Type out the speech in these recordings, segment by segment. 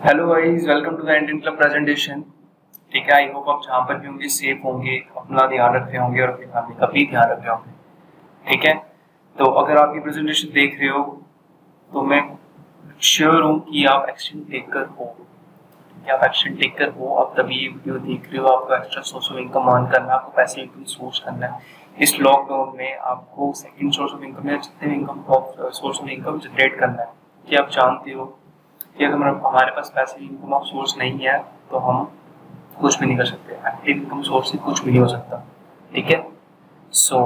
Hello guys, welcome to the Indian club presentation. ठीक है, I hope आप जहाँ पर भी होंगे सेफ होंगे, अपना ध्यान रख रहे होंगे और अपनी फैमिली का भी ध्यान रख रहे होंगे। ठीक है, तो अगर आप ये प्रेजेंटेशन देख रहे हो तो मैं श्योर हूँ कि आप एक्शन टेकर हो। कि आप एक्शन टेकर हो, आप तभी ये वीडियो देख रहे हो। आपको extra source of income earn करना है, आपको पैसे इनकम सोर्स करना है। इस लॉकडाउन में आपको सेकंड सोर्स ऑफ इनकम या जितने income source of income generate करना है। कि आप जानते हो कि अगर हमारे पास पैसे इनकम ऑफ सोर्स नहीं है तो हम कुछ भी नहीं कर सकते। एक्टिव इनकम सोर्स से कुछ भी नहीं हो सकता। ठीक है, सो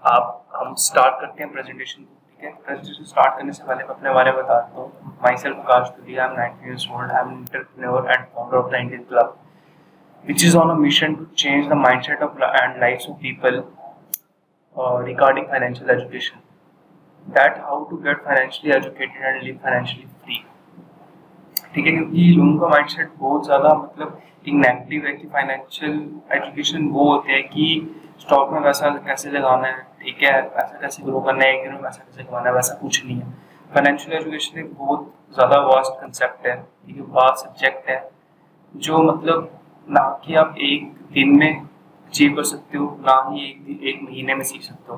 आप हम स्टार्ट करते हैं प्रेजेंटेशन को। ठीक है, प्रेजेंटेशन स्टार्ट करने से पहले मैं अपने बारे में बता देता हूँ। My self Akash Tulia, I am 19 years old, I am entrepreneur and founder of the Indian club which is on a mission to change the mindset of and lives of people regarding financial education. That how to get financially educated and live financially free. ठीक है, क्योंकि लोगों का mindset बहुत ज़्यादा मतलब एक negative है कि फाइनेंशियल एजुकेशन वो होते हैं कि स्टॉक में पैसा कैसे लगाना है, ठीक है, पैसा कैसे ग्रो करना है, एक दिन में पैसा कैसे कमाना है, वैसा कुछ नहीं है। फाइनेंशियल एजुकेशन एक बहुत ज़्यादा वास्ट कंसेप्ट है, ठीक है, वास्ट सब्जेक्ट है जो मतलब ना कि आप एक दिन में अचीव कर सकते हो, ना ही एक महीने में सीख सकते हो,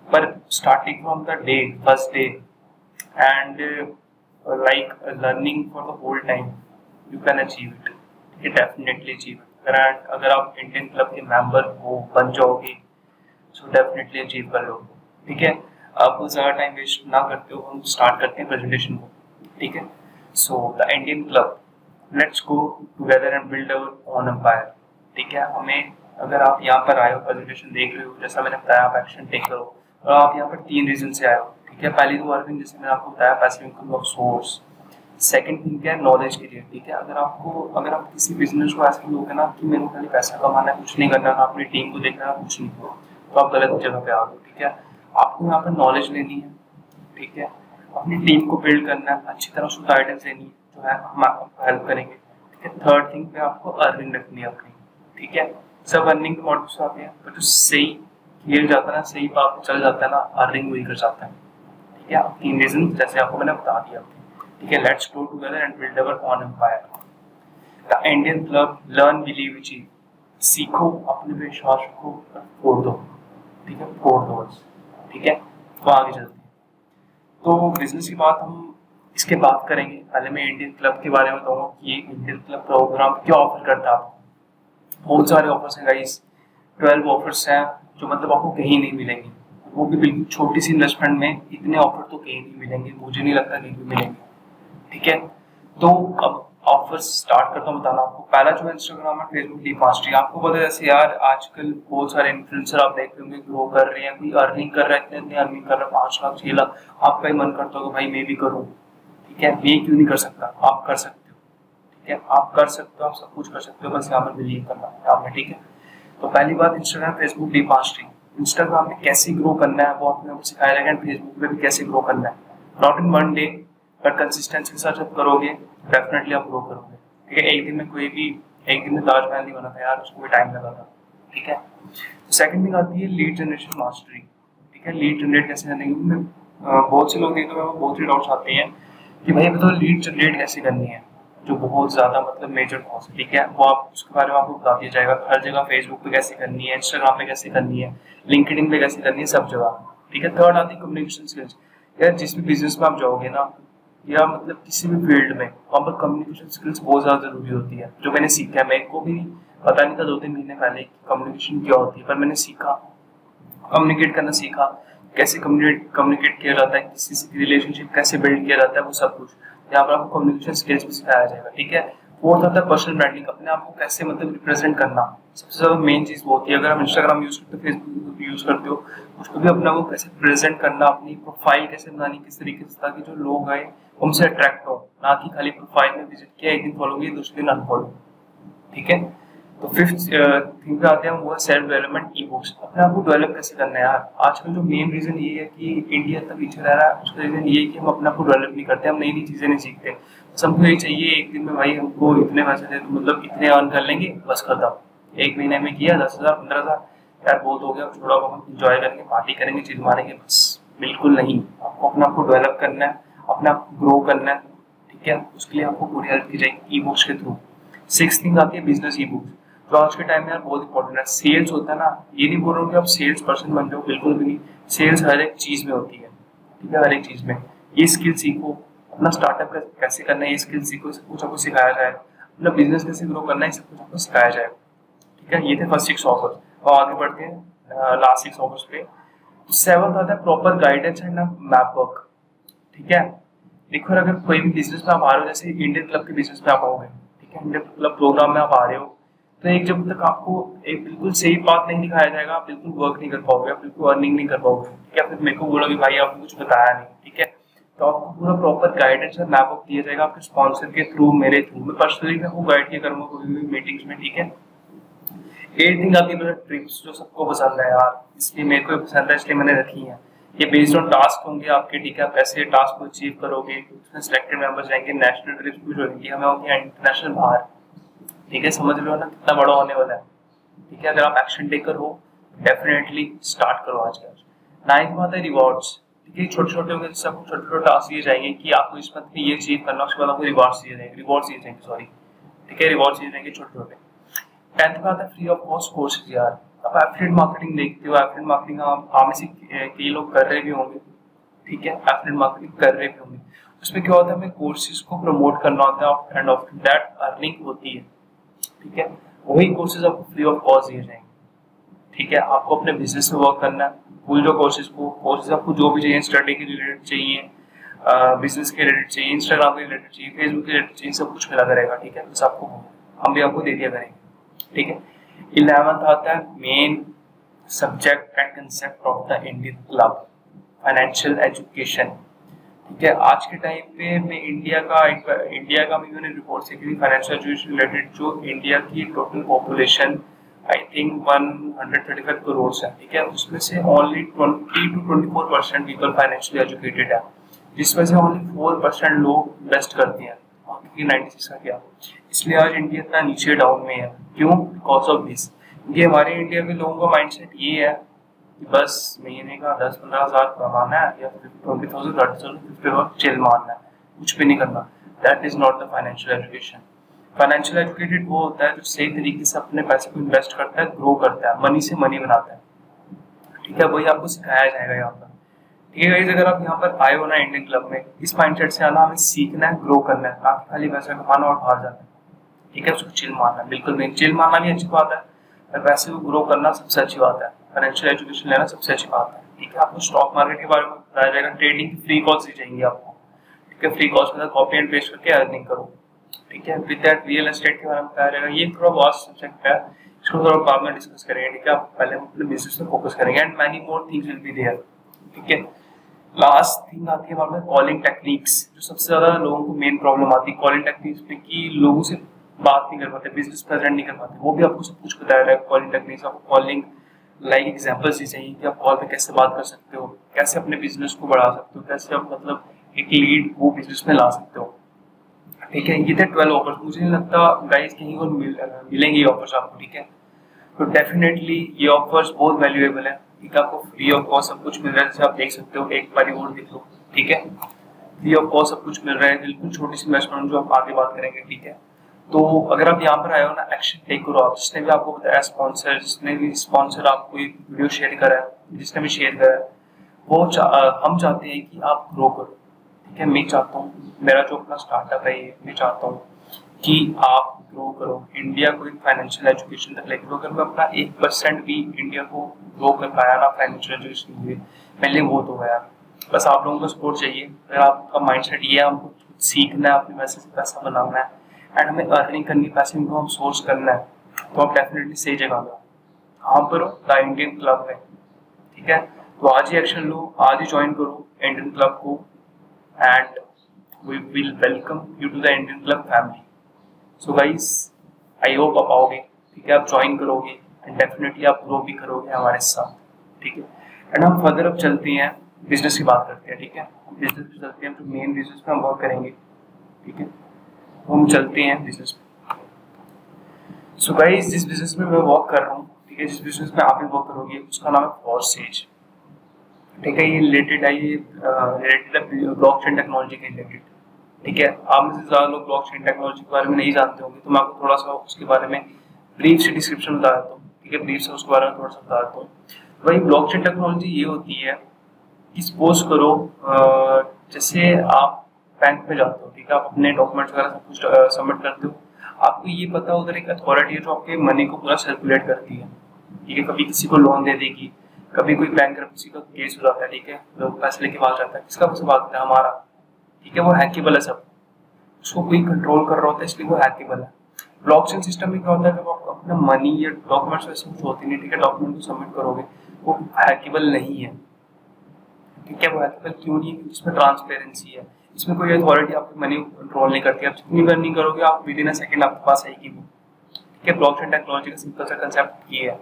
पर starting from the day first day and like learning for the whole time you can achieve it. You definitely achieve it. And अगर आप इंडियन क्लब के मेंबर हो बन जाओगे so definitely achieve कर लोगे। ठीक है, अब ज़्यादा टाइम वेस्ट ना करते हो, हम स्टार्ट करते हैं प्रेजेंटेशन को। ठीक है, so the Indian club, let's go together and build our own empire. ठीक है, हमें अगर आप यहाँ पर आए हो, प्रेजेंटेशन देख रहे हो, जैसा मैंने बताया आप एक्शन टेक करो, और आप यहाँ पर 3 रीजन से आए हो। ठीक है, पहली तो अर्निंग, जैसे मैंने आपको बताया, passive income of source. Second thing क्या है, नॉलेज के लिए। ठीक है, अगर आप किसी बिजनेस को ऐसे लोगे ना कि मेरे को खाली पैसा कमाना है, कुछ नहीं करना, ना अपनी टीम को देखना है, कुछ नहीं, तो आप गलत जगह पे आ गए। ठीक है, आपको यहाँ पर नॉलेज लेनी है। ठीक है, अपनी टीम को बिल्ड करना है, अच्छी तरह उसको गाइडेंस देनी है, जो है हम आपको हेल्प करेंगे। ठीक है, थर्ड थिंग पे आपको अर्निंग रखनी है अपनी। ठीक है, सब अर्निंग के मॉडल्स आते हैं, पर जो सही खेल जाता है ना, सही बात चल जाता है ना, अर्निंग वही कर जाता है। ठीक है, 3 रीजन जैसे आपको मैंने बता दिया। ठीक है, let's go together and build our own empire. The Indian club, learn, believe, achieve. सीखो, अपने पे विश्वास रखो, फोड़ दो। ठीक है, फोड़ दो बस। ठीक है, तो आगे चलते हैं। तो बिजनेस की बात हम इसके बात करेंगे। पहले मैं इंडियन क्लब के बारे में बताऊंगा कि इंडियन क्लब प्रोग्राम क्या ऑफर करता है आपको। बहुत सारे ऑफर्स हैं गाइस, 12 ऑफर्स हैं जो मतलब आपको कहीं नहीं मिलेंगे, वो भी बिल्कुल छोटी सी इन्वेस्टमेंट में। इतने ऑफर तो कहीं नहीं मिलेंगे, मुझे नहीं लगता कहीं भी मिलेंगे। ठीक है, तो अब ऑफर्स स्टार्ट करता हूँ बताना आपको। पहला जो है इंस्टाग्राम और फेसबुक डीप मास्टरी। आपको पता है जैसे यार आजकल बहुत सारे इन्फ्लुएंसर आप देख रहे होंगे ग्रो कर रहे हैं, कोई अर्निंग कर रहा है, इतने अर्निंग कर रहा है, 5 लाख 6 लाख। आपका ही मन करता होगा भाई मैं भी करूँ। ठीक है, मैं क्यों नहीं कर सकता, आप कर सकते हो। ठीक है, आप कर सकते हो, आप सब कुछ कर सकते हो, बस यहाँ पर बिलीव करना है आपने। ठीक है, तो पहली बात Instagram Facebook deep mastery. Instagram में कैसे ग्रो करना है वो आपने सिखाया जाएगा, एंड फेसबुक पे भी कैसे ग्रो करना है। Not in one day, but consistency के साथ जब करोगे डेफिनेटली आप ग्रो करोगे। ठीक है, एक दिन में ताजमहल नहीं बना था यार, उसको भी टाइम लगा था। ठीक है, तो सेकंड थिंग आती है लीड जनरेशन मास्टरी। ठीक है, लीड जनरेट कैसे करनी है। बहुत से लोग देखते हैं, बहुत ही डाउट्स आते हैं कि भाई बताओ लीड जनरेट कैसे करनी है, जो बहुत ज्यादा मतलब मेजर कॉस्ट है। ठीक है, वो आप उसके बारे में आपको बता दिया जाएगा। हर जगह फेसबुक पे कैसे करनी है, इंस्टाग्राम पे कैसे करनी है, लिंक्डइन पे कैसे करनी है, सब जगह। ठीक है, थर्ड आती है कम्युनिकेशन स्किल्स। यार जिस भी बिजनेस में आप जाओगे ना, या मतलब किसी भी फील्ड में, वहाँ पर कम्युनिकेशन स्किल्स बहुत ज़्यादा ज़रूरी होती है। जो मैंने सीखा है, मेरे को भी पता नहीं था 2-3 महीने पहले कम्युनिकेशन क्या होती है, पर मैंने सीखा, कम्युनिकेट करना सीखा, कैसे कम्युनिकेट किया जाता है, किसी से रिलेशनशिप कैसे बिल्ड किया जाता है, वो सब कुछ यहाँ पर आपको कम्युनिकेशन स्किल्स भी सिखाया जाएगा। ठीक है, फोर्थ आता है पर्सनल ब्रांडिंग। अपने आप को कैसे मतलब रिप्रेजेंट करना, सबसे ज़्यादा मेन चीज़ वो होती है। अगर हम इंस्टाग्राम यूज़ करते हो, फेसबुक यूज़ करते हो, उसको भी अपने आप को कैसे प्रेजेंट करना, अपनी प्रोफाइल कैसे बनानी, किस तरीके से, ताकि जो लोग आए उनसे अट्रैक्ट हो, ना कि खाली प्रोफाइल में विजिट किया, एक दिन फॉलो किया, दूसरे दिन अनफॉलो। ठीक है, तो फिफ्थ थिंग पे आते हैं, वो है सेल्फ डेवलपमेंट, ई बुक्स। अपने आप को डेवलप कैसे करना है यार। आजकल जो मेन रीजन ये है कि इंडिया तक पीछे रह रहा है, उसका रीजन ये है कि हम अपने आप को डेवलप नहीं करते, हम नई नई चीजें नहीं सीखते। सबको यही चाहिए एक दिन में भाई हमको इतने पैसे दे, तो मतलब इतने अर्न कर लेंगे, बस खत्म। एक महीने में किया 10,000 15,000, यार बहुत हो गया, थोड़ा बहुत इंजॉय करेंगे, पार्टी करेंगे, चीज मारेंगे, बस। बिल्कुल नहीं, आपको अपने आप को डेवलप करना है, अपने आप को ग्रो करना है। ठीक है, उसके लिए आपको पूरी हेल्प की जाएगी ई बुक्स के थ्रू। 6th थिंग आती है बिजनेस ई बुक्स, जो आज के टाइम में यार बहुत इंपॉर्टेंट है। सेल्स होता है ना, ये नहीं बोल रहा हूँ कि आप सेल्स पर्सन बन जाओ, बिल्कुल भी नहीं। सेल्स हर एक चीज में होती है, ठीक है, हर एक चीज में। ये स्किल सीखो, अपना स्टार्टअप कैसे करना है ये स्किल सीखो, सब कुछ आपको सिखाया जाएगा। अपना बिजनेस कैसे ग्रो करना है सब कुछ आपको सिखाया जाएगा, ठीक है। ये थे फर्स्ट 6 ऑफर्स, और आगे बढ़ते हैं लास्ट 6 ऑफर्स पे। 7th आता है proper guidance and map work, ठीक है। देखो अगर कोई भी बिजनेस में आप आ रहे हो, जैसे इंडियन क्लब के बिजनेस में आप आओगे, ठीक है, इंडियन क्लब प्रोग्राम में आप आ रहे हो, तो एक जब तक आपको एक बिल्कुल सही पाथ नहीं दिखाया जाएगा, आप बिल्कुल वर्क नहीं कर पाओगे, आप बिल्कुल अर्निंग नहीं कर पाओगे, ठीक है। फिर मेरे को बोलोगे भाई आपने कुछ बताया नहीं, ठीक है। तो आपको पूरा प्रॉपर गाइडेंस और मैप अप दिया जाएगा आपके स्पॉन्सर के थ्रू, मेरे थ्रू। मैं पर्सनली मैं आपको गाइड किया करूंगा कोई भी मीटिंग्स में, ठीक है। 8th थिंग आती है मेरा ट्रिप्स, जो सबको पसंद है यार, इसलिए मेरे को पसंद है, इसलिए मैंने रखी है। ये बेस्ड ऑन टास्क होंगे आपके, ठीक है। आप कैसे टास्क को अचीव करोगे, उसमें सिलेक्टेड मेंबर्स जाएंगे, नेशनल ट्रिप्स भी होंगी, हमें होंगे इंटरनेशनल बाहर, ठीक है। समझ रहे हो ना कितना बड़ा होने वाला है, ठीक है। अगर आप एक्शन टेकर हो डेफिनेटली स्टार्ट करो आज का। 9th में आता है रिवॉर्ड्स, ठीक है। छोटे छोटे होंगे, जिससे आपको छोटे छोटे टास्क दिए जाएंगे कि आपको इस मंथ में ये अचीव करना, उसके बाद आपको रिवॉर्ड्स दिए जाएंगे, सॉरी, ठीक है, रिवॉर्ड्स दिए जाएंगे छोटे छोटे। 10th में आता है फ्री ऑफ कॉस्ट कोर्सेज यार। आप एफिलिएट मार्केटिंग देखते हो, एफिलिएट मार्केटिंग आप में से कई लोग कर रहे भी होंगे, ठीक है, एफिलिएट मार्केटिंग कर रहे भी होंगे। उसमें क्या होता है, हमें कोर्सेज को प्रमोट करना होता है एंड आफ्टर दैट अर्निंग होती है, ठीक है। वही कोर्सेज आपको फ्री ऑफ कॉस्ट दिए जाएंगे, ठीक है। आपको अपने बिजनेस में वर्क करना है, भूल जो कोर्सेज आपको जो भी चाहिए, स्टडी के रिलेटेड चाहिए, बिजनेस के रिलेटेड चाहिए, इंस्टाग्राम के रिलेटेड चाहिए, फेसबुक के रिलेटेड चाहिए, सब कुछ मिला करेगा, ठीक है। बस आपको हम भी आपको दे दिया करेंगे, ठीक है। 11th आता है main subject and concept of the Indian club, financial education, ठीक है। आज के टाइम पे मैं इंडिया का भी मैंने रिपोर्ट से की, फाइनेंशियल एजुकेशन रिलेटेड, जो इंडिया की total population I think 135 crore है, ठीक है। उसमें से only 20 to 24% people financially educated है, जिसमें से ओनली 4% लोग इन्वेस्ट करते हैं, बाकी 96 का क्या। इसलिए आज इंडिया इतना नीचे डाउन में है, क्यों? Because of this. क्योंकि हमारे इंडिया के लोगों का माइंडसेट ये है कि बस महीने का 10-15 हज़ार कमाना है, या 20,000 30,000 चिल मारना है, कुछ भी नहीं करना। That is not the financial education. Financial educated वो होता है जो सही तरीके से अपने पैसे को इन्वेस्ट करता है, ग्रो करता है, मनी से मनी बनाता है, ठीक है। वही आपको सिखाया जाएगा यहाँ पर, ठीक है गाइस। अगर आप यहाँ पर आए हो ना इंडियन क्लब में, इस माइंडसेट से आना, हमें सीखना है, ग्रो करना है, ना कि खाली पैसा कमाना और बाहर जाना है, ठीक है। उसको चिल मारना है, बिल्कुल नहीं। चिल मारना भी अच्छी बात है, पर पैसे को ग्रो करना सबसे अच्छी बात है, फाइनेंशियल एजुकेशन लेना सबसे अच्छी बात है, ठीक है। आपको स्टॉक मार्केट के बारे में बताया जाएगा, ट्रेडिंग की फ्री कॉल्स दी जाएंगी आपको, ठीक है। फ्री कॉल्स में कॉपी एंड पेस्ट करके अर्निंग करो, ठीक है। विद दैट रियल एस्टेट के बारे में बताया जाएगा। ये थोड़ा वास्ट सब्जेक्ट है, इसको थोड़ा बाद में डिस्कस करेंगे, ठीक है। आप पहले अपने बिजनेस पे फोकस करेंगे and many more things will be there, ठीक है। लास्ट थिंग आती है हमारे में कॉलिंग टेक्निक्स, जो सबसे ज्यादा लोगों को मेन प्रॉब्लम आती है कॉलिंग टेक्निक्स में, कि लोगों से बात नहीं कर पाते, बिजनेस प्रेजेंट नहीं कर पाते। वो भी आपको सब कुछ बताया जाएगा कॉलिंग टेक्निक्स। आपको कॉलिंग लाइक एग्जांपल्स ही चाहिए कि आप कॉल पे कैसे बात कर सकते हो, कैसे अपने बिजनेस को बढ़ा सकते हो, कैसे आप मतलब एक लीड वो बिजनेस में ला सकते हो, ठीक है। ये थे 12 ऑफर्स। मुझे नहीं लगता गाइस कहीं और मिलेंगे ये ऑफर्स आपको, ठीक है। तो डेफिनेटली ये ऑफर्स बहुत वैल्यूएबल है, ठीक है। आपको फ्री ऑफ कॉस्ट सब कुछ मिल रहा है, जैसे आप देख सकते हो, एक बार और देख लो, ठीक है। फ्री ऑफ कॉस्ट सब कुछ मिल रहा है, बिल्कुल छोटी सी इन्वेस्टमेंट, जो आप आगे बात करेंगे, ठीक है। तो अगर आप यहाँ पर आए हो ना, एक्शन टेक करो आप। जिसने भी आपको बताया स्पॉन्सर, जिसने भी स्पॉन्सर आपको ये वीडियो शेयर करा है, जिसने भी शेयर करा है, वो हम चाहते हैं कि आप ग्रो करो, ठीक है। मैं चाहता हूँ, मेरा जो अपना स्टार्टअप है ये, मैं चाहता हूँ कि आप ग्रो करो, इंडिया को एक फाइनेंशियल एजुकेशन तक लेकर। अगर मैं अपना 1% भी इंडिया को ग्रो कर पाया ना फाइनेंशियल एजुकेशन के लिए, मेरे लिए बहुत हो गया। बस आप लोगों का सपोर्ट चाहिए। अगर आपका माइंडसेट ये है, हमको सीखना है, अपने पैसे से पैसा बनाना है एंड हमें अर्निंग करनी, पैसे को हम सोर्स करना है, तो आप डेफिनेटली सही जगह हो। कहाँ पर हो? द इंडियन क्लब में, ठीक है। तो आज ही एक्शन लो, आज ही ज्वाइन करो इंडियन क्लब को and we will welcome you to the Indian Club family. So guys, I hope आप आओगे, ठीक है, आप ज्वाइन करोगे एंड डेफिनेटली आप ग्रो भी करोगे हमारे साथ, ठीक है। एंड हम फर्दर अब चलते हैं, बिजनेस की बात करते हैं, ठीक है। बिजनेस पे चलते हैं, तो मेन बिजनेस पे हम वर्क करेंगे, ठीक है। तो हम चलते हैं बिजनेस पे। सो गाइस, जिस बिजनेस में मैं वर्क कर रहा हूँ, ठीक है, जिस बिजनेस में आप भी वर्क करोगे, उसका नाम है फॉरसेज, ठीक है। ये रिलेटेड है, ये रिलेटेड है ब्लॉकचेन टेक्नोलॉजी के रिलेटेड, ठीक है, आप में से ज़्यादा लोग ब्लॉकचेन टेक्नोलॉजी के बारे में नहीं जानते होंगे, तो मैं आपको थोड़ा सा उसके बारे में ब्रीफ से डिस्क्रिप्शन बता देता हूँ। ठीक है, ब्रीफ से उसके बारे में थोड़ा सा बता देता हूँ। वही ब्लॉकचेन टेक्नोलॉजी ये होती है कि सपोज करो जैसे आप बैंक में जाते हो, ठीक है, आप अपने डॉक्यूमेंट्स वगैरह सब कुछ सबमिट करते हो, आपको ये पता उधर एक अथॉरिटी है जो आपके मनी को पूरा सर्कुलेट करती है। ठीक है, कभी किसी को लोन दे देगी, कभी कोई बैंकरप्सी का केस हो जाता है, ठीक है, लोग पैसे लेके भाग जाता है, किसका पैसा भागता है? हमारा। ठीक है, वो हैकेबल है सब, उसको कोई कंट्रोल कर रहा होता है, इसलिए वो हैकेबल है। ब्लॉकचेन सिस्टम में क्या होता है, जब आप अपना मनी या डॉक्यूमेंट्स वैसे कुछ होती नहीं, ठीक है, डॉक्यूमेंट को सबमिट करोगे, वो हैकेबल नहीं है। ठीक है, वो हैकेबल क्यों नहीं है? इसमें ट्रांसपेरेंसी है, इसमें कोई अथॉरिटी आपकी मनी कंट्रोल नहीं करती। आप जितनी भी अर्निंग करोगे, आप विद इन अ सेकंड आपके पास आएगी वो। ठीक है, ब्लॉकचेन टेक्नोलॉजी का सिंपल सा कंसेप्ट ये है।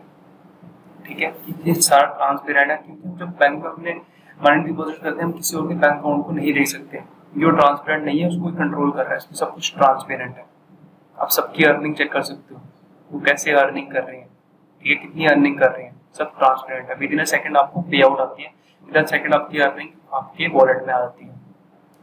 ठीक है, ये सारा ट्रांसपेरेंट है, क्योंकि हम जब बैंक में अपने मनी डिपॉजिट करते हैं, हम किसी और के बैंक अकाउंट को नहीं देख सकते। जो ट्रांसपेरेंट नहीं है, उसको कोई कंट्रोल कर रहा है, इसमें सब कुछ ट्रांसपेरेंट है। आप सबकी अर्निंग चेक कर सकते हो, वो कैसे अर्निंग कर रहे हैं, ठीक है, कितनी अर्निंग कर रहे हैं, सब ट्रांसपेरेंट है। विद इन अ सेकंड आपको पे आउट आती है, विद इन अ सेकंड आपकी अर्निंग आपके वॉलेट में आ जाती है।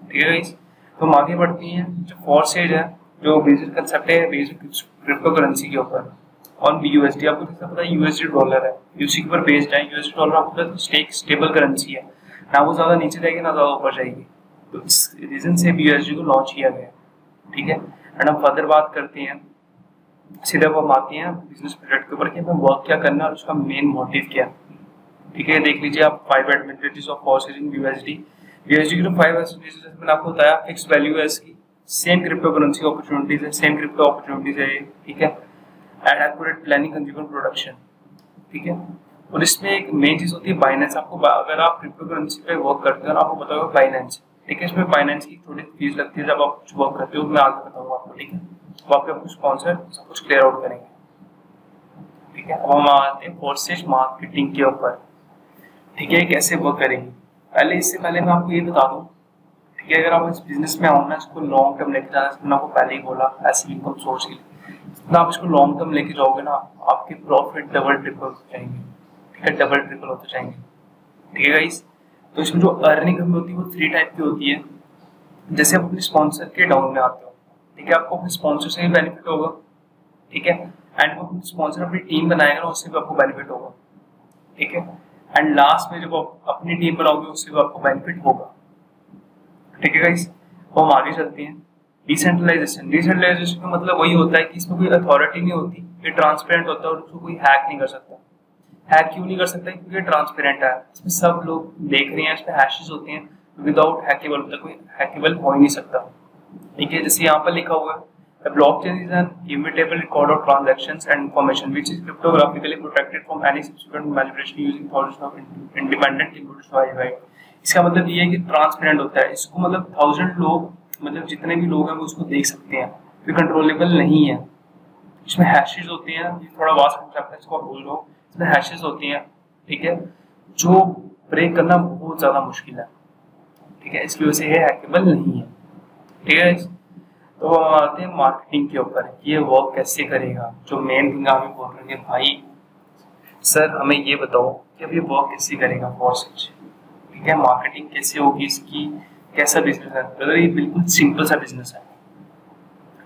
ठीक है गाइस, तो हम आगे बढ़ते हैं। जो फॉरसेज है, जो बेसिक कंसेप्ट है बेसिक क्रिप्टो करेंसी के ऊपर ऑन BUSD। आपको जैसा पता है USD डॉलर है, उसी के ऊपर बेस्ड है। USD डॉलर आपको पता है स्टेबल करेंसी है, ना वो ज्यादा नीचे जाएगी ना ज्यादा ऊपर जाएगी, तो इस रीजन से BUSD को लॉन्च किया गया। ठीक है, एंड हम फर्दर बात करते हैं, सीधे अब हम आते हैं बिजनेस प्रोजेक्ट के ऊपर कि हमें वर्क क्या करना है और उसका मेन मोटिव क्या है। ठीक है, देख लीजिए आप 5 advantages of Forsage in BUSD। BUSD की जो 5 एडवांटेजेस मैंने आपको बताया, फिक्स वैल्यू है इसकी, सेम क्रिप्टो करेंसी अपॉर्चुनिटीज है, सेम क्रिप्टो अपॉर्चुनिटीज है ये। ठीक है, and accurate planning consumer production. ठीक है, और इसमें एक मेन चीज होती है बाइनेंस। आपको अगर आप क्रिप्टो करेंसी पे वर्क करते हो, आपको पता होगा बाइनेंस। ठीक है, इसमें बाइनेंस की थोड़ी फीस लगती है जब आप कुछ वर्क करते हो, मैं आगे बताऊंगा आपको। ठीक है, तो आपके कुछ स्पॉन्सर सब कुछ क्लियर आउट करेंगे। ठीक है, अब हम आते हैं फॉरसेज मार्केटिंग के ऊपर। ठीक है, कैसे वर्क करेंगे, इससे पहले मैं आपको ये बता दूं। ठीक है, अगर आप इस बिजनेस में आओ ना, इसको लॉन्ग टर्म लेके जाना, मैंने आपको पहले ही बोला, ऐसी इनकम सोर्स के लिए जितना आप इसको लॉन्ग टर्म लेके जाओगे ना, आपके प्रॉफिट डबल ट्रिपल होते जाएंगे। ठीक है, डबल ट्रिपल होते जाएंगे। ठीक है गाइस, तो इसमें जो अर्निंग हमें होती है वो 3 टाइप की होती है। जैसे आप अपने स्पॉन्सर के डाउन में आते हो, ठीक है, आपको अपने स्पॉन्सर से भी बेनिफिट होगा। ठीक है, एंड वो स्पॉन्सर अपनी टीम बनाएगा ना, उससे भी आपको बेनिफिट होगा। ठीक है, एंड लास्ट में जब आप अपनी टीम बनाओगे, उससे भी आपको बेनिफिट होगा। ठीक है गाइस, तो हम आगे चलते हैं। डिसेंट्रलाइजेशन। डिसेंट्रलाइजेशन का मतलब वही होता है कि इसमें कोई अथॉरिटी नहीं होती, ये ट्रांसपेरेंट होता है और उसको कोई हैक नहीं कर सकता। हैक क्यों नहीं कर सकता? क्योंकि ये ट्रांसपेरेंट है, इसमें सब लोग देख रहे हैं, इसमें हैशेस होते हैं, विदाउट हैकेबल होता है, कोई हैकेबल हो ही नहीं सकता। ठीक है, जैसे यहाँ पर लिखा हुआ है, The blockchain is an immutable record of transactions and information which is cryptographically protected from any subsequent manipulation using thousands of independent computers worldwide। इसका मतलब ये है कि ट्रांसपेरेंट होता है, इसको मतलब 1000 लोग, मतलब जितने भी लोग हैं वो उसको देख सकते हैं, फिर कंट्रोलेबल नहीं है। इसमें हैशेस होते हैं, ये थोड़ा वास्ट कंसेप्ट है, इसको आप भूल लो। इसमें हैशेस होती हैं, ठीक है, जो ब्रेक करना बहुत ज्यादा मुश्किल है। ठीक है, इसकी वजह से ये हैकेबल नहीं है। ठीक है, तो हम आते हैं मार्केटिंग के ऊपर, ये वर्क कैसे करेगा। जो मेन थिंग आप बोल रहे हैं भाई सर हमें ये बताओ कि अब ये वर्क कैसे करेगा फॉरसेज। ठीक है, मार्केटिंग कैसे होगी इसकी, कैसा बिजनेस है। ब्रदर ये बिल्कुल सिंपल सा बिजनेस है।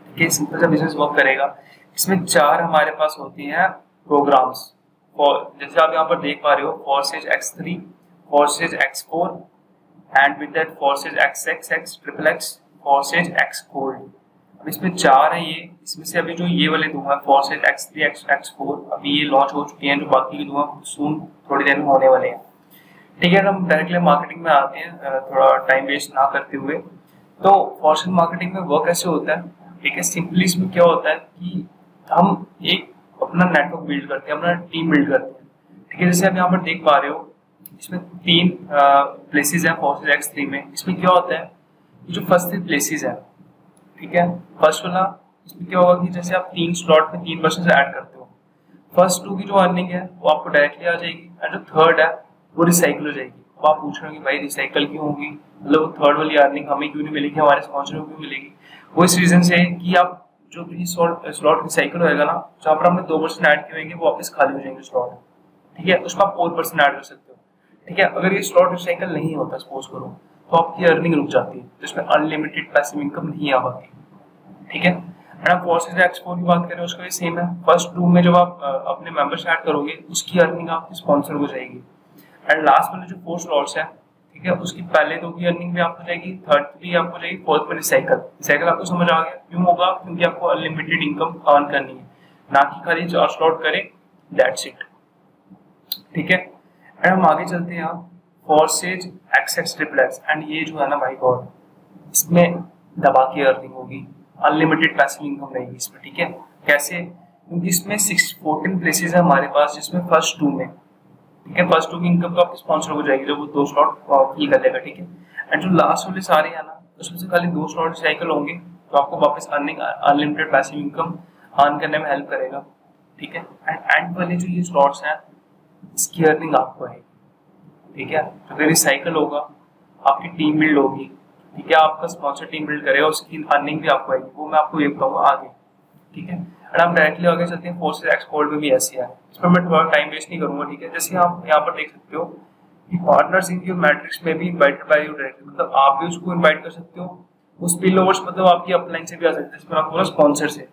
ठीक है, सिंपल सा बिजनेस वर्क करेगा। इसमें 4 हमारे पास होती हैं प्रोग्राम्स, जैसे आप यहाँ पर देख पा रहे हो, Forsage X3, Forsage X4 and with that Forsage XXX, XXX, Forsage X gold. अब इसमें 4 है ये, इसमें से अभी जो ये वाले 2 हैं फॉरसेज X3, X4, अभी ये लॉन्च हो चुके हैं, जो बाकी के 2 हैं सून थोड़ी देर में होने वाले हैं। ठीक है, हम डायरेक्टली मार्केटिंग में आते हैं, थोड़ा टाइम वेस्ट ना करते हुए। तो फॉरसेज मार्केटिंग में वर्क कैसे होता है। ठीक है, सिंपली इसमें क्या होता है कि हम एक अपना नेटवर्क बिल्ड करते हैं, अपना टीम बिल्ड करते हैं। ठीक है, जैसे आप यहाँ पर देख पा रहे हो, इसमें 3 प्लेसेस हैं फॉरसेज X3 में। इसमें क्या होता है, जो फर्स्ट 3 प्लेसेस है, ठीक है, फर्स्ट वाला इसमें क्या होगा कि जैसे आप 3 स्लॉट में 3 पर्सन ऐड करते हो, फर्स्ट 2 की जो अर्निंग है वो आपको डायरेक्टली आ जाएगी, एंड जो थर्ड है वो रिसाइकिल हो जाएगी। तो आप पूछ रहे हो कि भाई रिसाइकिल क्यों होगी, मतलब वो थर्ड वाली अर्निंग हमें क्यों नहीं मिलेगी, हमारे स्पॉन्सर को क्यों मिलेगी। वो इस रीजन से कि आप जो भी स्लॉट रिसाइकिल होएगा ना, जहाँ पर हमने 2 पर्सन ऐड किए होंगे वो वापस खाली हो जाएंगे स्लॉट। ठीक है, उसमें आप 4 पर्सन ऐड कर सकते हो। ठीक है, अगर ये स्लॉट रिसाइकिल नहीं होता सपोज करो, तो आपकी अर्निंग रुक जाती है, तो इसमें अनलिमिटेड पैसिव इनकम नहीं आ पाती। ठीक है, एंड आप फोर्सेज एक्सपोर की बात करें उसका भी सेम है। फर्स्ट 2 में जब आप अपने मेंबर्स ऐड करोगे उसकी अर्निंग आपकी स्पॉन्सर हो जाएगी, एंड लास्ट वाले जो 4 स्लॉट्स है, ठीक है, उसकी पहले 2 की अर्निंग भी आपको जाएगी, थर्ड भी आपको जाएगी, फोर्थ में रिसाइकल आपको समझ आ गया क्यों होगा, क्योंकि आपको अनलिमिटेड इनकम अर्न करनी है, ना कि खाली 4 स्लॉट करें, दैट्स इट। ठीक है, एंड हम आगे चलते हैं आप forces x triple x, and ये जो है ना भाई गॉड, इसमें दबा के अर्निंग होगी, अनलिमिटेड पैसिव इनकम रहेगी इसमें। ठीक है, कैसे, क्योंकि इसमें 14 प्लेसेस है हमारे पास, जिसमें फर्स्ट 2 में, ठीक है, फर्स्ट 2 की इनकम तो आपकी स्पॉन्सर हो जाएगी जब वो 2 स्लॉट फिल कर लेगा। ठीक है, एंड जो लास्ट वाले सारे हैं ना, उसमें से खाली 2 स्लॉट रिसाइकल होंगे, तो आपको वापस earning unlimited passive income earn करने में हेल्प करेगा। ठीक है, एंड एंड वाले जो ये स्लॉट्स हैं इसकी अर्निंग आपको है। ठीक है, तो अगर रिसाइकल होगा आपकी टीम बिल्ड होगी, ठीक है, आपका स्पॉन्सर टीम बिल्ड करेगा, उसकी अर्निंग भी आपको आएगी, वो मैं आपको ये बताऊंगा आगे। ठीक है, एंड हम डायरेक्टली आगे चलते हैं फोर्सेज एक्सपोर्ट में भी ऐसे है, इसमें मैं थोड़ा टाइम वेस्ट नहीं करूंगा। ठीक है, जैसे आप यहाँ पर देख सकते हो कि पार्टनर्स इन योर मैट्रिक्स में भी इनवाइटेड बाय यू डायरेक्टली, मतलब आप भी उसको इनवाइट कर सकते हो, उस स्पिल ओवर्स मतलब आपकी अपलाइन से भी आ सकते हैं, इसमें आपको स्पॉन्सर से।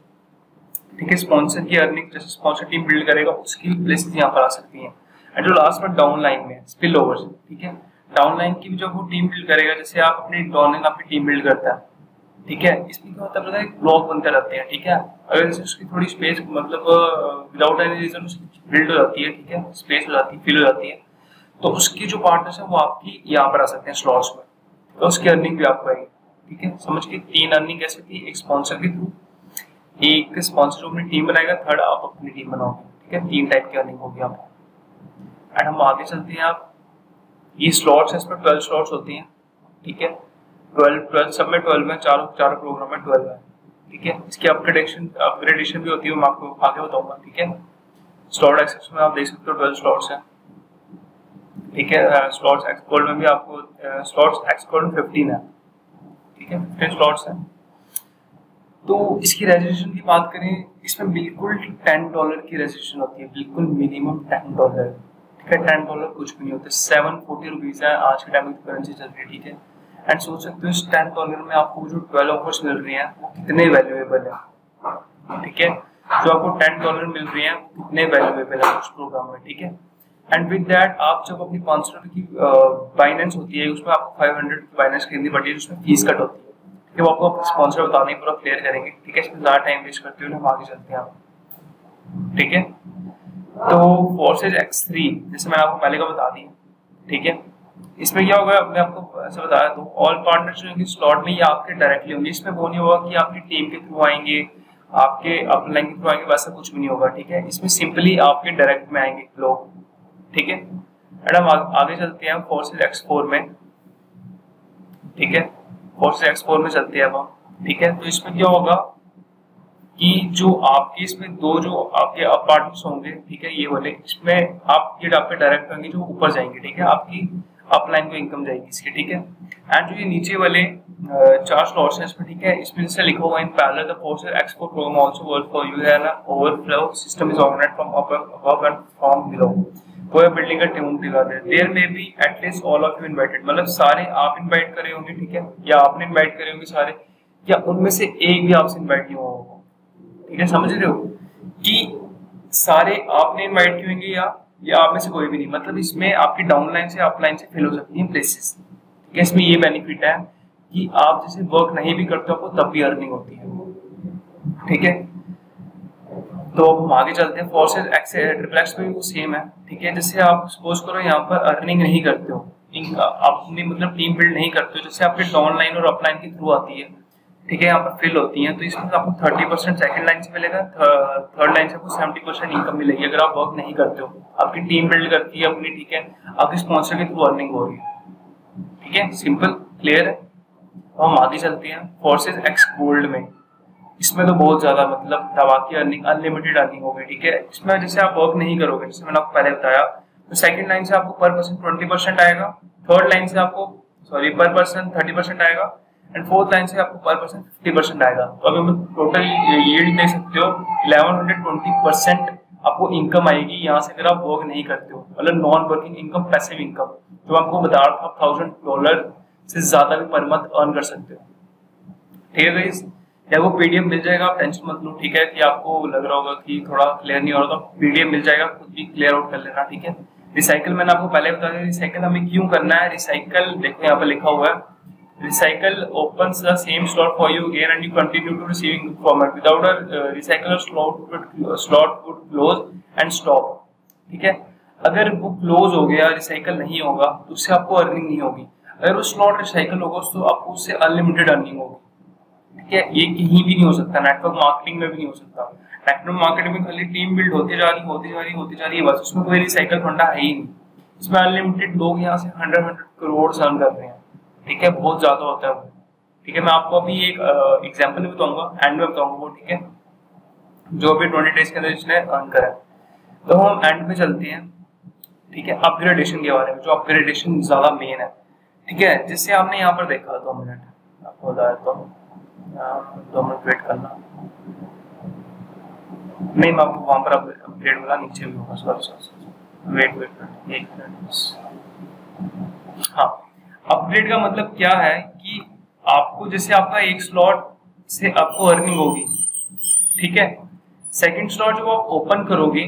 ठीक है, स्पॉन्सर की अर्निंग जैसे स्पॉन्सर टीम बिल्ड करेगा उसकी प्लेसेस यहाँ पर आ सकती हैं। एंड जो लास्ट में डाउन लाइन में स्पिल ओवर्स, ठीक है, डाउन लाइन की भी जब वो टीम बिल्ड करेगा, जैसे आप अपनी डाउन लाइन आपकी टीम बिल्ड करता है, ठीक है, इसमें क्या होता है एक ब्लॉक बनते रहते हैं। ठीक है, अगर जैसे उसकी थोड़ी स्पेस मतलब विदाउट एनी रीजन उसकी बिल्ड हो जाती है, ठीक है, स्पेस हो जाती है, फिल हो जाती है, तो उसकी जो पार्टनर्स है वो आपकी यहाँ पर आ सकते हैं स्लॉट्स में, तो उसकी अर्निंग भी आपको आएगी। ठीक है, समझ के 3 अर्निंग कैसे थी, एक स्पॉन्सर के थ्रू, एक स्पॉन्सर अपनी टीम बनाएगा, थर्ड आप अपनी टीम बनाओगे। ठीक है, 3 टाइप की अर्निंग होगी आपको। एंड हम आगे चलते हैं, आप ये स्लॉट्स है, इसमें 12 स्लॉट्स होती हैं। ठीक है, 12 सब में 12 में, चारों प्रोग्राम में 12 है। ठीक है, इसकी अपग्रेडेशन भी होती है, मैं आपको आगे बताऊंगा। ठीक है, स्लॉट एक्सेस में आप देख सकते हो 12 स्लॉट्स हैं। ठीक है, स्लॉट्स एक्सपोर्ट में भी आपको स्लॉट्स एक्सपोर्ट में 15 है। ठीक है, 15 स्लॉट्स हैं। तो इसकी रजिस्ट्रेशन की बात करें, इसमें बिल्कुल $10 की रजिस्ट्रेशन होती है, बिल्कुल मिनिमम $10। ठीक है, $10 कुछ भी नहीं होते, 740 रुपीज है आज के टाइम में करेंसी चल रही है। ठीक है, एंड सोच सकते हो इस $10 में आपको जो 12 ऑफर्स मिल रही हैं वो कितने वैल्यूएबल है। ठीक है, जो आपको $10 मिल रही हैं कितने वैल्यूएबल है उस प्रोग्राम में। ठीक है, एंड विद दैट आप जब अपनी 500 की बाइनेंस होती है, उसमें आपको 500 की बाइनेंस खरीदनी पड़ती है, उसमें फीस कट होती है। कि वो आपको स्पॉन्सर बताने पूरा क्लियर करेंगे। ठीक है, इसमें ज़्यादा टाइम वेस्ट करते हुए हम आगे चलते हैं आप। ठीक है, तो फोर्सेज X3 जैसे मैंने आपको पहले का बता दिया। ठीक है, इसमें क्या होगा, मैं आपको ऐसा बताया, तो ऑल पार्टनर्स जो होंगे स्लॉट में ये आपके डायरेक्टली होंगे, इसमें वो नहीं होगा कि आपकी टीम के थ्रू आएंगे, आपके अपलाइन के थ्रू आएंगे, वैसा कुछ भी नहीं होगा। ठीक है, इसमें सिंपली आपके डायरेक्ट में आएंगे लोग। ठीक है, एंड हम आगे चलते हैं फोर्सेज X4 में। ठीक है, फोर्सेज X4 में चलते हैं अब हम। ठीक है, तो इसमें क्या होगा कि जो आपके इसमें 2 जो आपके अपार्टमेंट्स होंगे, ठीक है, ये वाले, इसमें आपके डायरेक्ट होंगे जो ऊपर जाएंगे। ठीक है, आपकी अपलाइन को इनकम जाएगी इसकी। ठीक है, एंड जो ये नीचे वाले 4 स्लॉट्स हैं इसमें, ठीक है, इसमें जैसे लिखा हुआ in parallel the Forsage X4 program also work for you है ना, overflow system is organised from above and from below, कोई बिल्डिंग का टीम दिखा दे, there may be at least all of you invited, मतलब सारे आप इनवाइट करे होंगे। ठीक है, या आपने इनवाइट करे होंगे सारे, या उनमें से एक भी आपसे इनवाइट नहीं हुआ होगा। ठीक है, समझ रहे हो कि सारे आपने इनवाइट किए होंगे या आप में से कोई भी नहीं, मतलब इसमें आपकी डाउनलाइन से अपलाइन से फिल हो सकती है प्लेसेस। ठीक है, इसमें ये बेनिफिट है कि आप जैसे वर्क नहीं भी करते हो आपको तब भी अर्निंग होती है। ठीक है, तो अब हम आगे चलते हैं फोर्सेज ट्रिपल एक्स में भी वो सेम है। ठीक है, जैसे आप सपोज करो यहाँ पर अर्निंग नहीं करते हो, अपनी मतलब टीम बिल्ड नहीं करते हो, जैसे आपके डाउन लाइन और अपलाइन के थ्रू आती है। ठीक है, यहाँ पर फिल होती हैं, तो इसमें आपको 30% सेकंड लाइन से मिलेगा, थर्ड लाइन से आपको 70% इनकम मिलेगी अगर आप वर्क नहीं करते हो, आपकी टीम बिल्ड करती है अपनी। ठीक है, आपके स्पॉन्सर के थ्रू अर्निंग हो रही है। ठीक है, सिंपल क्लियर है। तो हम आगे चलते हैं फोर्सेज X गोल्ड में। इसमें तो बहुत ज्यादा मतलब दवा की अर्निंग, अनलिमिटेड अर्निंग हो गई। ठीक है, इसमें जैसे आप वर्क नहीं करोगे, जैसे मैंने आपको पहले बताया, तो सेकंड लाइन से आपको पर पर्सन 20% आएगा, थर्ड लाइन से आपको पर पर्सन 30% आएगा, एंड फोर्थ लाइन से आपको पर पर्सन 50% आएगा। तो अभी हम टोटल यील्ड दे सकते हो 1120% आपको इनकम आएगी यहाँ से अगर आप वर्क नहीं करते हो, मतलब non working income, passive income. जो आपको बता रहा था $1000 से ज्यादा भी पर मंथ अर्न कर सकते हो। ठीक है गाइस, या वो पीडीएफ मिल जाएगा, आप टेंशन मत लो। ठीक है, कि आपको लग रहा होगा कि थोड़ा क्लियर नहीं हो रहा, तो पीडीएफ मिल जाएगा, खुद भी क्लियर आउट कर लेना। ठीक है, रिसाइकल मैंने आपको पहले बता दिया, रिसाइकल हमें क्यों करना है। रिसाइकल देखो यहाँ पे लिखा हुआ है, recycle opens the same slot for you again and you continue to receiving format without a recycler slot would close and stop। ठीक है, अगर वो क्लोज हो गया, रिसाइकल नहीं होगा, तो उससे आपको अर्निंग नहीं होगी। अगर वो स्लॉट रिसाइकल होगा तो आपको उससे अनलिमिटेड अर्निंग होगी। ठीक है, ये कहीं भी नहीं हो सकता, नेटवर्क मार्केटिंग में भी नहीं हो सकता। नेटवर्क मार्केटिंग में खाली टीम बिल्ड होती जा रही है बस, उसमें कोई रिसाइकल फंडा है ही नहीं। इसमें अनलिमिटेड लोग यहाँ से 100 करोड़ अर्न कर रहे हैं। ठीक है, बहुत ज्यादा होता है वो। ठीक है, मैं आपको अभी एक एग्जांपल भी बताऊंगा, एंड में बताऊंगा वो। ठीक है, जो अभी 20 डेज के अंदर जिसने अर्न करा है। तो हम एंड में चलते हैं। ठीक है, अपग्रेडेशन के बारे में, जो अपग्रेडेशन ज्यादा मेन है। ठीक है, जिससे आपने यहाँ पर देखा 2 मिनट आपको बता देता हूँ, 2 मिनट वेट करना। नहीं, मैं आपको वहां पर अपग्रेड वाला नीचे भी होगा, सॉरी वेट 1 मिनट। हाँ, अपग्रेड का मतलब क्या है कि आपको जैसे आपका एक स्लॉट से आपको अर्निंग होगी। ठीक है, सेकंड स्लॉट जब आप ओपन करोगे,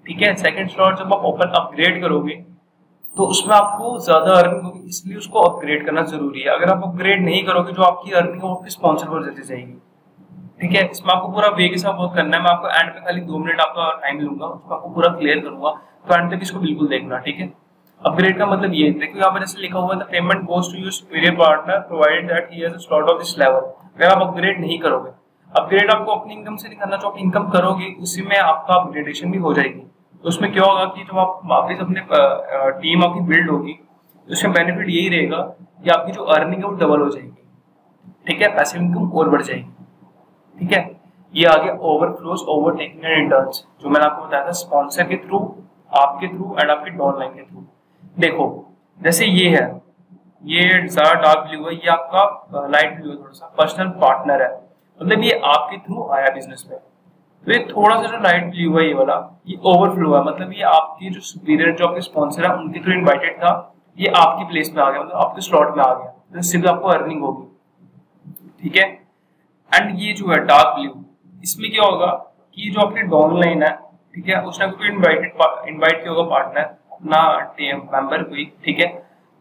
ठीक है, सेकंड स्लॉट जब आप ओपन अपग्रेड करोगे तो उसमें आपको ज्यादा अर्निंग होगी, इसलिए उसको अपग्रेड करना जरूरी है। अगर आप अपग्रेड नहीं करोगे, जो आपकी अर्निंग है वो आपके स्पॉन्सर पर चली जाएगी। ठीक है, इसमें आपको पूरा वे के साथ वर्क करना है। मैं आपको एंड पे खाली 2 मिनट आपका टाइम लूंगा, उसको आपको पूरा क्लियर करूंगा, तो एंड तक इसको बिल्कुल देखना। ठीक है, अपग्रेड का मतलब ये देखो, यहाँ पर जैसे लिखा हुआ है, the payment goes to your superior partner provided that he has a slot of this level. अगर आप अपग्रेड नहीं करोगे, अपग्रेड आपको अपनी इनकम से नहीं करना, जो आप इनकम करोगे उसी में आपका अपग्रेडेशन भी हो जाएगी। तो उसमें क्या होगा कि जब आप वापस अपने टीम आपकी बिल्ड होगी, तो उसमें बेनिफिट यही रहेगा कि आपकी जो अर्निंग है वो डबल हो जाएगी। ठीक है, पैसिव इनकम और बढ़ जाएगी। ठीक है, ये आ गया ओवरफ्लोज, ओवरटेकिंग एंड इंटर्न्स, जो मैंने आपको बताया था, स्पॉन्सर के थ्रू, आपके थ्रू एंड आपके डाउनलाइन के थ्रू। देखो जैसे ये है, ये ज्यादा डार्क ब्लू है, ये आपका लाइट ब्लू है, थोड़ा सा पर्सनल पार्टनर है, मतलब ये आपके थ्रू आया बिजनेस में। तो ये थोड़ा सा जो लाइट ब्लू है ये वाला, ये ओवरफ्लो है, मतलब ये आपकी जो सुपीरियर जो आपके स्पॉन्सर है उनके थ्रू इनवाइटेड था, ये आपकी प्लेस में आ गया, मतलब आपके स्लॉट में आ गया, तो इससे भी आपको अर्निंग होगी। ठीक है, एंड ये जो है डार्क ब्लू, इसमें क्या होगा कि जो आपकी डाउनलाइन है, ठीक है, उसने कोई इनवाइट किया होगा पार्टनर अपना टीम मेंबर कोई। ठीक है,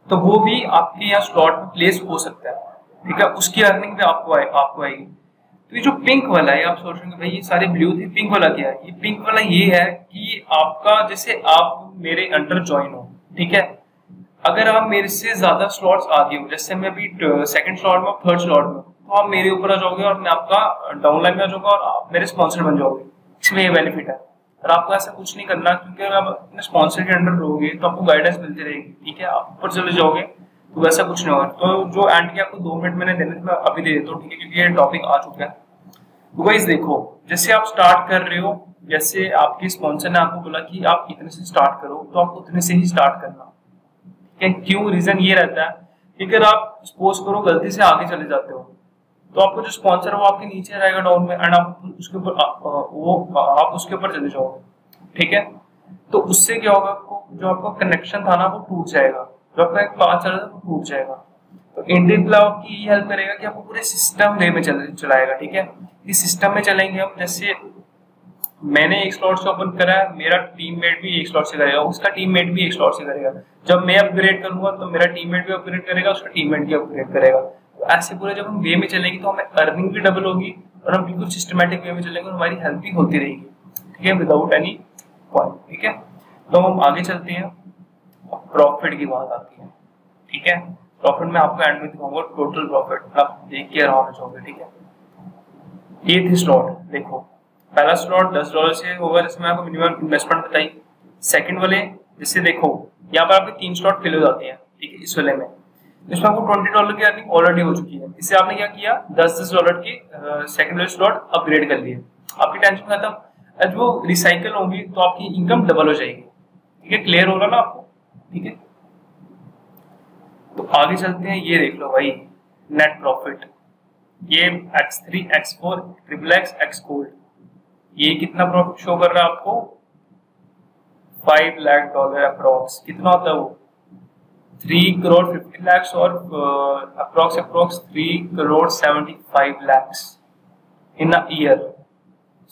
तो वो भी आपके यहाँ स्लॉट में प्लेस हो सकता है। ठीक है, उसकी अर्निंग भी आपको आएगी। तो ये जो पिंक वाला है, आप सोच रहे हैं भाई ये सारे ब्लू थे, पिंक वाला क्या है? ये पिंक वाला ये है कि आपका, जैसे आप मेरे अंडर ज्वाइन हो, ठीक है, अगर आप मेरे से ज्यादा स्लॉट्स आगे हो, जैसे मैं अभी सेकंड स्लॉट में, थर्ड स्लॉट में, तो आप मेरे ऊपर आ जाओगे और मैं आपका डाउनलाइन में आ जाऊंगा और आप मेरे स्पॉन्सर बन जाओगे। इसमें ये बेनिफिट है। और आपको ऐसा कुछ नहीं करना, क्योंकि अगर आप अपने स्पॉन्सर के अंडर रहोगे तो आपको गाइडेंस मिलती रहेगी। ठीक है, आप ऊपर चले जाओगे तो वैसा कुछ नहीं होगा। तो जो एंड के आपको 2 मिनट मैंने देने थे, मैं अभी दे देता हूँ। ठीक है, क्योंकि ये टॉपिक आ चुका है। तो गाइस देखो, जैसे आप स्टार्ट कर रहे हो, जैसे आपके स्पॉन्सर ने आपको बोला कि आप इतने से स्टार्ट करो, तो आप उतने से ही स्टार्ट करना। क्यों? रीजन ये रहता है कि अगर आप सपोज करो गलती से आगे चले जाते हो, तो आपको जो स्पॉन्सर है वो आपके नीचे रहेगा डाउन में, एंड आप उसके ऊपर आप उसके ऊपर चले जाओगे। ठीक है, तो उससे क्या होगा, आपको जो आपका कनेक्शन था ना वो टूट जाएगा, जो आपका एक पाथ चल रहा था वो टूट जाएगा। तो इंडियन क्लाउड की ये हेल्प करेगा कि आपको पूरे सिस्टम वे में चलाएगा। ठीक है, इस सिस्टम में चलेंगे हम। जैसे मैंने एक स्लॉट से ओपन करा है, मेरा टीममेट भी एक स्लॉट से करेगा, उसका टीममेट भी एक स्लॉट से करेगा। जब मैं अपग्रेड करूंगा तो मेरा टीममेट भी अपग्रेड करेगा, उसका टीममेट भी अपग्रेड करेगा। तो ऐसे पूरे जब हम वे में चलेंगे तो हमें अर्निंग भी डबल होगी और हम बिल्कुल सिस्टमैटिक वे में चलेंगे और हमारी हेल्प भी होती रहेगी। ठीक है, विदाउट एनी पॉइंट। ठीक है, तो हम आगे चलते हैं। प्रॉफिट की बात आती है। ठीक है, प्रॉफिट में आपको एंड में दिखाऊंगा टोटल प्रॉफिट, आप देख के आराम से जाओगे। ठीक है, ये थी स्लॉट। देखो पहला स्लॉट $10 से होगा, जिसमें आपको मिनिमम इन्वेस्टमेंट बताई। सेकंड वाले जैसे देखो यहाँ पर आपके 3 स्लॉट फिल हो जाते हैं। ठीक है, इस वाले में इसमें आपको $20 की अर्निंग ऑलरेडी हो चुकी है। इससे आपने क्या किया, $10 की सेकंड वाले स्लॉट अपग्रेड कर लिए, आपकी टेंशन खत्म। अब वो रिसाइकल होंगी तो आपकी इनकम डबल हो जाएगी। ठीक है, क्लियर होगा ना आपको? ठीक है, तो आगे चलते हैं। ये देख लो भाई, नेट प्रॉफिट, ये X3, X4, XXX, Xgold, ये कितना प्रॉफिट शो कर रहा है आपको? $5 लाख अप्रॉक्स। कितना होता है वो? 3 करोड़ 50 lakhs और approx 3 crore 75 lakhs in a year.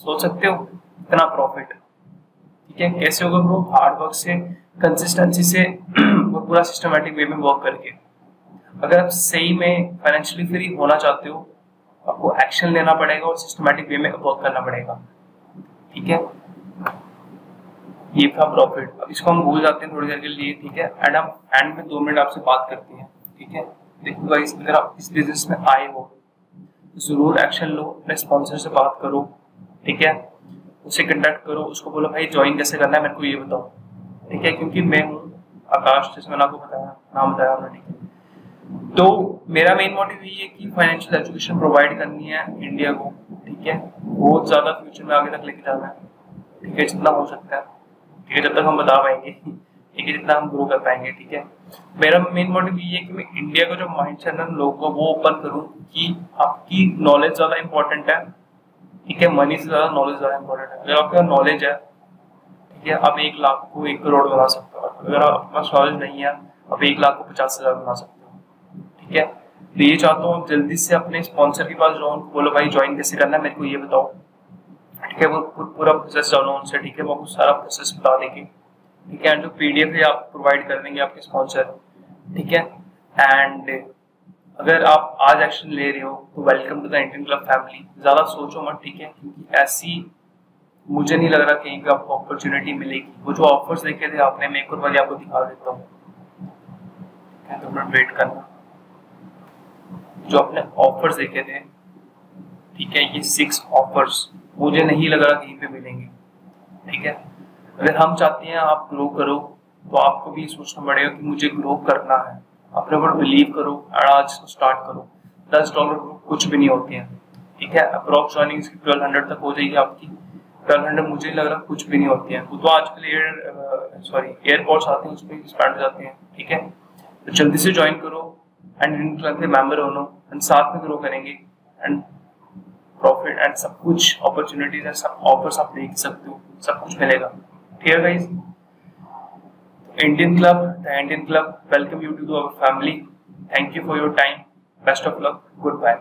सोच सकते हो इतना प्रॉफिट, ठीक है। कैसे होगा ब्रो? हार्ड वर्क से, कंसिस्टेंसी से और पूरा सिस्टमेटिक वे में वर्क करके। अगर आप सही में फाइनेंशियली फ्री होना चाहते हो, आपको एक्शन लेना पड़ेगा और सिस्टमेटिक वे में वर्क करना पड़ेगा, ठीक है। ये था प्रॉफिट। अब इसको हम भूल जाते हैं थोड़ी देर के लिए, ठीक है। एंड हम एंड में 2 मिनट आपसे बात करते हैं, ठीक है। देखो गाइस, अगर आप इस बिजनेस में आए हो तो जरूर एक्शन लो, अपने स्पॉन्सर से बात करो, ठीक है। उसे कंटेक्ट करो, उसको बोलो भाई ज्वाइन कैसे करना है मेरे को ये बताओ, ठीक है। क्योंकि मैं हूँ आकाश, जैसे मैंने आपको बताया, नाम बताया आपने, ठीक है। तो मेरा मेन मोटिव ये है कि फाइनेंशियल एजुकेशन प्रोवाइड करनी है इंडिया को, ठीक है। बहुत ज्यादा फ्यूचर में आगे तक लेके जाना है, ठीक है, जितना हो सकता है, ठीक है, जब तक हम बता पाएंगे, ठीक है, जितना हम ग्रो कर पाएंगे, ठीक है। मेरा मेन मोटिव ये है कि मैं इंडिया का जो माइंडसेट है लोगों को वो ओपन करूं कि आपकी नॉलेज ज्यादा इंपॉर्टेंट है, ठीक है, मनी से ज्यादा नॉलेज ज्यादा इंपॉर्टेंट है। अगर आपका नॉलेज है, ठीक है, आप 1 लाख को 1 करोड़ बना सकते हो। अगर आपके पास नॉलेज नहीं है, आप 1 लाख को 50,000 बना सकते हो, ठीक है। तो ये चाहता हूँ आप जल्दी से अपने स्पॉन्सर के पास जाओ, बोलो भाई ज्वाइन कैसे करना है मेरे को ये बताओ, ठीक है। वो पूरा प्रोसेस जानो उनसे, ठीक है, वो आपको सारा प्रोसेस बता देंगे, ठीक है। एंड जो पीडीएफ है आप प्रोवाइड कर देंगे आपके स्पॉन्सर, ठीक है। एंड अगर आप आज एक्शन ले रहे हो तो welcome to the Indian club family. ज्यादा सोचो मत, ठीक है, क्योंकि ऐसी मुझे नहीं लग रहा कहीं पे आपको अपॉर्चुनिटी मिलेगी। वो जो ऑफर्स देखे थे आपने, मैं एक और बार आपको दिखा देता हूँ, तो मिनट वेट करना। जो आपने ऑफर्स देखे थे, ठीक है, ये 6 ऑफर्स मुझे नहीं लग रहा कहीं पे मिलेंगे, ठीक है। अगर हम चाहते हैं आप ग्रो करो तो आपको भी सोचना पड़ेगा कि मुझे ग्रो करना है। अपने ऊपर बिलीव करो और आज स्टार्ट करो। $10 कुछ भी नहीं होते हैं, ठीक है। अप्रोक्स जॉइनिंग 1200 तक हो जाएगी आपकी। 1200 मुझे लग रहा कुछ भी नहीं होती है। वो तो आजकल एयरपोर्ट्स आते हैं उसमें स्पेंड हो जाते हैं, ठीक है। तो जल्दी से ज्वाइन करो एंड इंडियन क्लब के मेंबर बनो एंड साथ में ग्रो करेंगे एंड प्रॉफिट एंड सब कुछ अपॉर्चुनिटीज है, सब ऑफर्स आप देख सकते हो, सब कुछ मिलेगा, ठीक है guys. Indian club welcome you to our family. Thank you for your time, best of luck, good bye.